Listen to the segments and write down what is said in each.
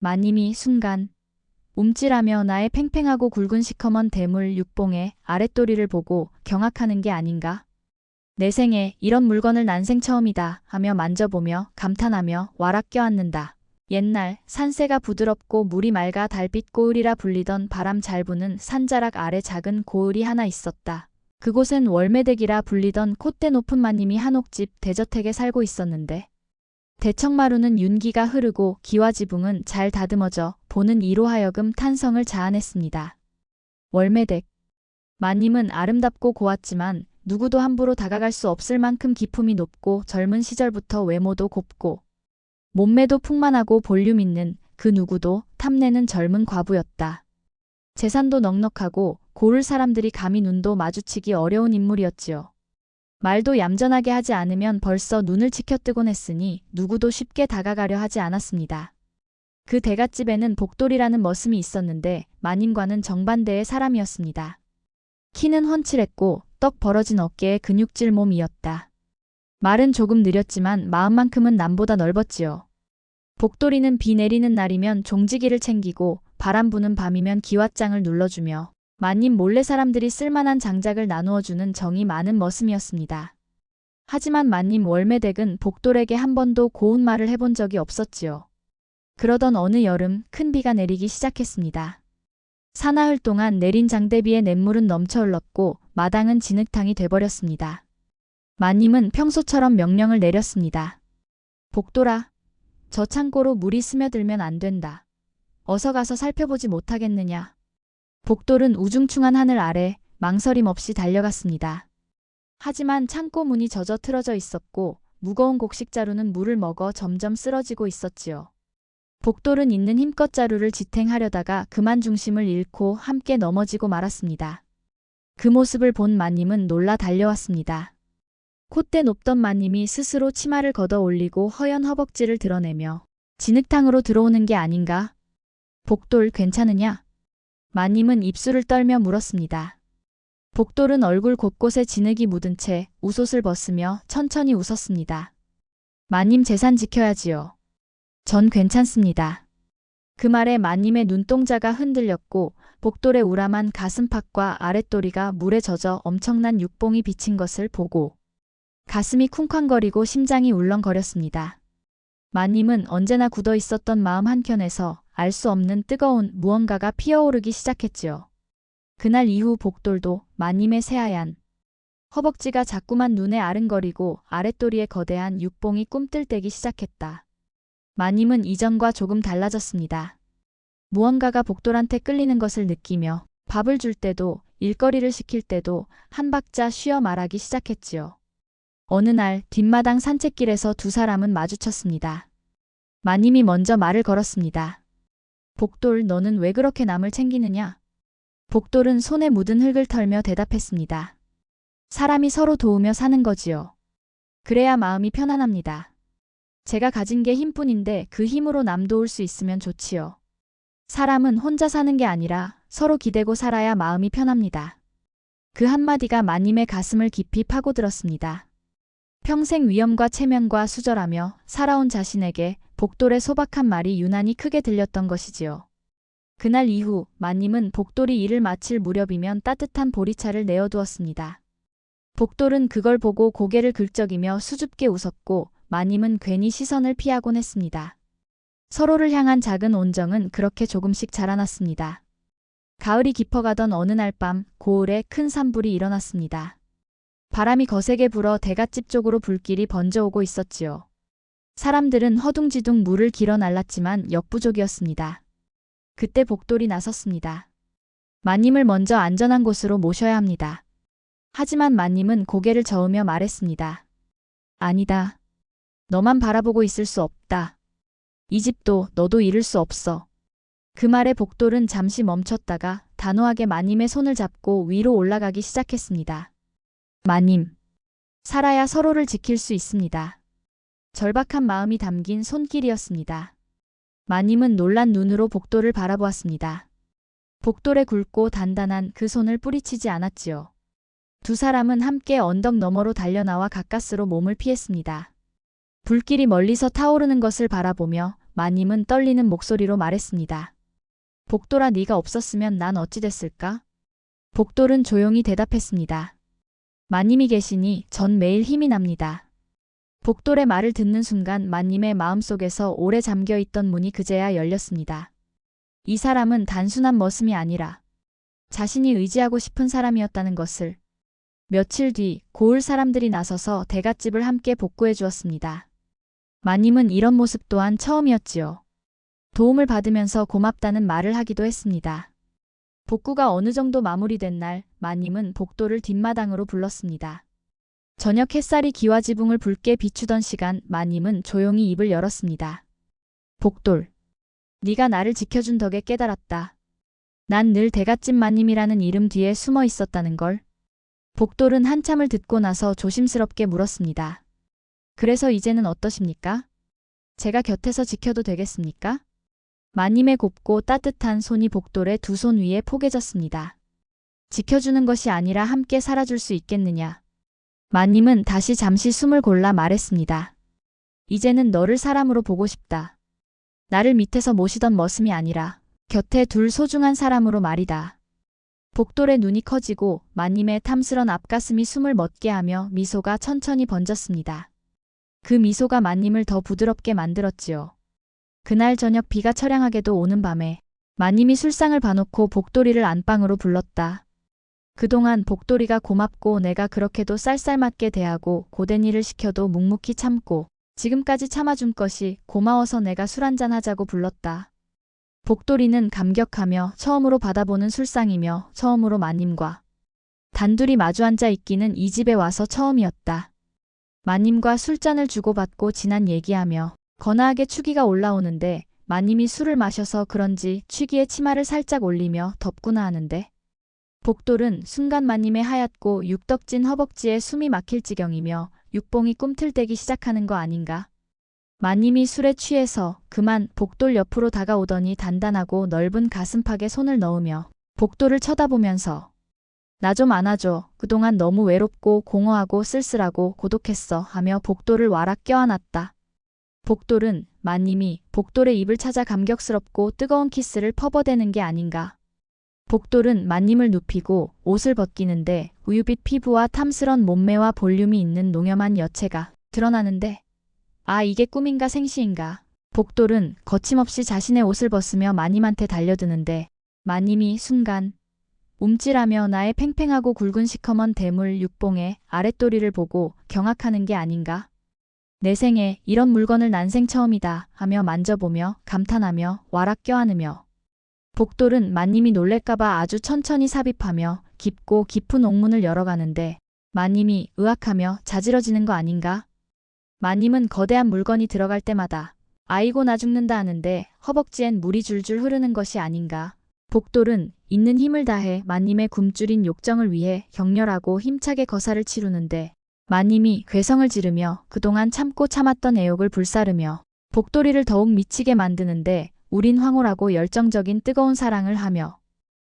마님이 순간 움찔하며 나의 팽팽하고 굵은 시커먼 대물 육봉의 아랫도리를 보고 경악하는 게 아닌가? 내 생에 이런 물건을 난생 처음이다 하며 만져보며 감탄하며 와락 껴앉는다. 옛날 산새가 부드럽고 물이 맑아 달빛 고을이라 불리던 바람 잘 부는 산자락 아래 작은 고을이 하나 있었다. 그곳엔 월매댁이라 불리던 콧대 높은 마님이 한옥집 대저택에 살고 있었는데 대청마루는 윤기가 흐르고 기와지붕은 잘 다듬어져 보는 이로 하여금 탄성을 자아냈습니다. 월매댁. 마님은 아름답고 고왔지만 누구도 함부로 다가갈 수 없을 만큼 기품이 높고 젊은 시절부터 외모도 곱고 몸매도 풍만하고 볼륨 있는 그 누구도 탐내는 젊은 과부였다. 재산도 넉넉하고 고을 사람들이 감히 눈도 마주치기 어려운 인물이었지요. 말도 얌전하게 하지 않으면 벌써 눈을 치켜뜨곤 했으니 누구도 쉽게 다가가려 하지 않았습니다. 그 대갓집에는 복돌이라는 머슴이 있었는데 마님과는 정반대의 사람이었습니다. 키는 훤칠했고 떡 벌어진 어깨에 근육질 몸이었다. 말은 조금 느렸지만 마음만큼은 남보다 넓었지요. 복돌이는 비 내리는 날이면 종지기를 챙기고 바람 부는 밤이면 기왓장을 눌러주며 마님 몰래 사람들이 쓸만한 장작을 나누어주는 정이 많은 머슴이었습니다. 하지만 마님 월매댁은 복돌에게 한 번도 고운 말을 해본 적이 없었지요. 그러던 어느 여름 큰 비가 내리기 시작했습니다. 사나흘 동안 내린 장대비에 냇물은 넘쳐 흘렀고 마당은 진흙탕이 돼버렸습니다. 마님은 평소처럼 명령을 내렸습니다. 복돌아, 저 창고로 물이 스며들면 안 된다. 어서 가서 살펴보지 못하겠느냐. 복돌은 우중충한 하늘 아래 망설임 없이 달려갔습니다. 하지만 창고 문이 젖어 틀어져 있었고 무거운 곡식자루는 물을 먹어 점점 쓰러지고 있었지요. 복돌은 있는 힘껏 자루를 지탱하려다가 그만 중심을 잃고 함께 넘어지고 말았습니다. 그 모습을 본 마님은 놀라 달려왔습니다. 콧대 높던 마님이 스스로 치마를 걷어 올리고 허연 허벅지를 드러내며 진흙탕으로 들어오는 게 아닌가? 복돌 괜찮으냐? 마님은 입술을 떨며 물었습니다. 복돌은 얼굴 곳곳에 진흙이 묻은 채 웃옷을 벗으며 천천히 웃었습니다. 마님 재산 지켜야지요. 전 괜찮습니다. 그 말에 마님의 눈동자가 흔들렸고 복돌의 우람한 가슴팍과 아랫도리가 물에 젖어 엄청난 육봉이 비친 것을 보고 가슴이 쿵쾅거리고 심장이 울렁거렸습니다. 마님은 언제나 굳어 있었던 마음 한켠에서 알 수 없는 뜨거운 무언가가 피어오르기 시작했지요. 그날 이후 복돌도 마님의 새하얀 허벅지가 자꾸만 눈에 아른거리고 아랫도리에 거대한 육봉이 꿈틀대기 시작했다. 마님은 이전과 조금 달라졌습니다. 무언가가 복돌한테 끌리는 것을 느끼며 밥을 줄 때도 일거리를 시킬 때도 한 박자 쉬어 말하기 시작했지요. 어느 날 뒷마당 산책길에서 두 사람은 마주쳤습니다. 마님이 먼저 말을 걸었습니다. 복돌, 너는 왜 그렇게 남을 챙기느냐? 복돌은 손에 묻은 흙을 털며 대답했습니다. 사람이 서로 도우며 사는 거지요. 그래야 마음이 편안합니다. 제가 가진 게 힘뿐인데 그 힘으로 남 도울 수 있으면 좋지요. 사람은 혼자 사는 게 아니라 서로 기대고 살아야 마음이 편합니다. 그 한마디가 마님의 가슴을 깊이 파고들었습니다. 평생 위엄과 체면과 수절하며 살아온 자신에게 복돌의 소박한 말이 유난히 크게 들렸던 것이지요. 그날 이후 마님은 복돌이 일을 마칠 무렵이면 따뜻한 보리차를 내어두었습니다. 복돌은 그걸 보고 고개를 긁적이며 수줍게 웃었고 마님은 괜히 시선을 피하곤 했습니다. 서로를 향한 작은 온정은 그렇게 조금씩 자라났습니다. 가을이 깊어가던 어느 날 밤 고을에 큰 산불이 일어났습니다. 바람이 거세게 불어 대갓집 쪽으로 불길이 번져오고 있었지요. 사람들은 허둥지둥 물을 길어 날랐지만 역부족이었습니다. 그때 복돌이 나섰습니다. 마님을 먼저 안전한 곳으로 모셔야 합니다. 하지만 마님은 고개를 저으며 말했습니다. 아니다. 너만 바라보고 있을 수 없다. 이 집도 너도 잃을 수 없어. 그 말에 복돌은 잠시 멈췄다가 단호하게 마님의 손을 잡고 위로 올라가기 시작했습니다. 마님, 살아야 서로를 지킬 수 있습니다. 절박한 마음이 담긴 손길이었습니다. 마님은 놀란 눈으로 복돌을 바라보았습니다. 복돌의 굵고 단단한 그 손을 뿌리치지 않았지요. 두 사람은 함께 언덕 너머로 달려나와 가까스로 몸을 피했습니다. 불길이 멀리서 타오르는 것을 바라보며 마님은 떨리는 목소리로 말했습니다. 복돌아, 네가 없었으면 난 어찌 됐을까? 복돌은 조용히 대답했습니다. 마님이 계시니 전 매일 힘이 납니다. 복돌의 말을 듣는 순간 마님의 마음속에서 오래 잠겨있던 문이 그제야 열렸습니다. 이 사람은 단순한 머슴이 아니라 자신이 의지하고 싶은 사람이었다는 것을. 며칠 뒤 고을 사람들이 나서서 대갓집을 함께 복구해 주었습니다. 마님은 이런 모습 또한 처음이었지요. 도움을 받으면서 고맙다는 말을 하기도 했습니다. 복구가 어느 정도 마무리된 날, 마님은 복돌을 뒷마당으로 불렀습니다. 저녁 햇살이 기와 지붕을 붉게 비추던 시간, 마님은 조용히 입을 열었습니다. 복돌, 네가 나를 지켜준 덕에 깨달았다. 난 늘 대갓집 마님이라는 이름 뒤에 숨어 있었다는 걸. 복돌은 한참을 듣고 나서 조심스럽게 물었습니다. 그래서 이제는 어떠십니까? 제가 곁에서 지켜도 되겠습니까? 마님의 곱고 따뜻한 손이 복돌의 두 손 위에 포개졌습니다. 지켜주는 것이 아니라 함께 살아줄 수 있겠느냐? 마님은 다시 잠시 숨을 골라 말했습니다. 이제는 너를 사람으로 보고 싶다. 나를 밑에서 모시던 머슴이 아니라 곁에 둘 소중한 사람으로 말이다. 복돌의 눈이 커지고 마님의 탐스런 앞가슴이 숨을 멎게 하며 미소가 천천히 번졌습니다. 그 미소가 마님을 더 부드럽게 만들었지요. 그날 저녁 비가 처량하게도 오는 밤에 마님이 술상을 봐놓고 복돌이를 안방으로 불렀다. 그동안 복돌이가 고맙고 내가 그렇게도 쌀쌀맞게 대하고 고된 일을 시켜도 묵묵히 참고 지금까지 참아준 것이 고마워서 내가 술 한잔 하자고 불렀다. 복돌이는 감격하며 처음으로 받아보는 술상이며 처음으로 마님과 단둘이 마주 앉아 있기는 이 집에 와서 처음이었다. 마님과 술잔을 주고받고 지난 얘기하며 거나하게 추기가 올라오는데 마님이 술을 마셔서 그런지 취기에 치마를 살짝 올리며 덥구나 하는데 복돌은 순간 마님의 하얗고 육덕진 허벅지에 숨이 막힐 지경이며 육봉이 꿈틀대기 시작하는 거 아닌가. 마님이 술에 취해서 그만 복돌 옆으로 다가오더니 단단하고 넓은 가슴팍에 손을 넣으며 복돌을 쳐다보면서 나 좀 안아줘. 그동안 너무 외롭고 공허하고 쓸쓸하고 고독했어 하며 복돌을 와락 껴안았다. 복돌은 마님이 복돌의 입을 찾아 감격스럽고 뜨거운 키스를 퍼버대는 게 아닌가. 복돌은 마님을 눕히고 옷을 벗기는데 우유빛 피부와 탐스런 몸매와 볼륨이 있는 농염한 여체가 드러나는데 아, 이게 꿈인가 생시인가. 복돌은 거침없이 자신의 옷을 벗으며 마님한테 달려드는데 마님이 순간 움찔하며 나의 팽팽하고 굵은 시커먼 대물 육봉의 아랫도리를 보고 경악하는 게 아닌가. 내 생에 이런 물건을 난생 처음이다 하며 만져보며 감탄하며 와락 껴안으며 복돌은 마님이 놀랄까봐 아주 천천히 삽입하며 깊고 깊은 옥문을 열어가는데 마님이 으악하며 자지러지는 거 아닌가. 마님은 거대한 물건이 들어갈 때마다 아이고 나 죽는다 하는데 허벅지엔 물이 줄줄 흐르는 것이 아닌가. 복돌은 있는 힘을 다해 마님의 굶주린 욕정을 위해 격렬하고 힘차게 거사를 치르는데 마님이 괴성을 지르며 그동안 참고 참았던 애욕을 불사르며 복돌이를 더욱 미치게 만드는데 우린 황홀하고 열정적인 뜨거운 사랑을 하며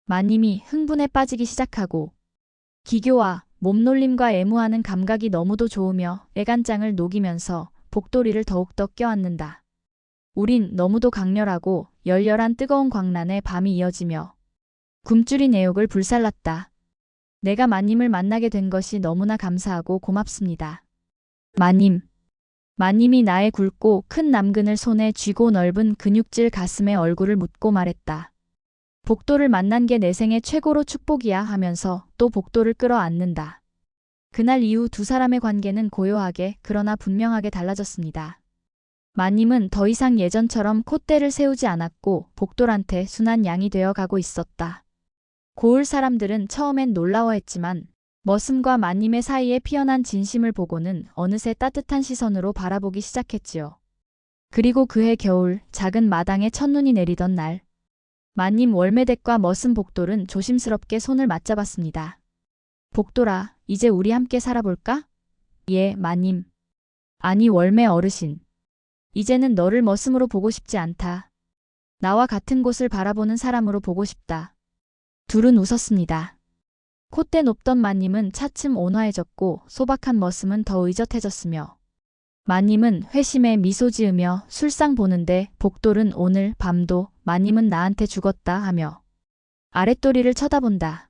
마님이 흥분에 빠지기 시작하고 기교와 몸놀림과 애무하는 감각이 너무도 좋으며 애간장을 녹이면서 복돌이를 더욱더 껴안는다. 우린 너무도 강렬하고 열렬한 뜨거운 광란에 밤이 이어지며 굶주린 애욕을 불살랐다. 내가 마님을 만나게 된 것이 너무나 감사하고 고맙습니다. 마님. 마님이 나의 굵고 큰 남근을 손에 쥐고 넓은 근육질 가슴에 얼굴을 묻고 말했다. 복돌을 만난 게 내 생애 최고로 축복이야 하면서 또 복돌을 끌어안는다. 그날 이후 두 사람의 관계는 고요하게 그러나 분명하게 달라졌습니다. 마님은 더 이상 예전처럼 콧대를 세우지 않았고 복돌한테 순한 양이 되어 가고 있었다. 고을 사람들은 처음엔 놀라워했지만 머슴과 마님의 사이에 피어난 진심을 보고는 어느새 따뜻한 시선으로 바라보기 시작했지요. 그리고 그해 겨울 작은 마당에 첫눈이 내리던 날 마님 월매댁과 머슴 복돌은 조심스럽게 손을 맞잡았습니다. 복돌아, 이제 우리 함께 살아볼까? 예, 마님. 아니, 월매 어르신. 이제는 너를 머슴으로 보고 싶지 않다. 나와 같은 곳을 바라보는 사람으로 보고 싶다. 둘은 웃었습니다. 콧대 높던 마님은 차츰 온화해졌고 소박한 머슴은 더 의젓해졌으며 마님은 회심에 미소 지으며 술상 보는데 복돌은 오늘 밤도 마님은 나한테 죽었다 하며 아랫도리를 쳐다본다.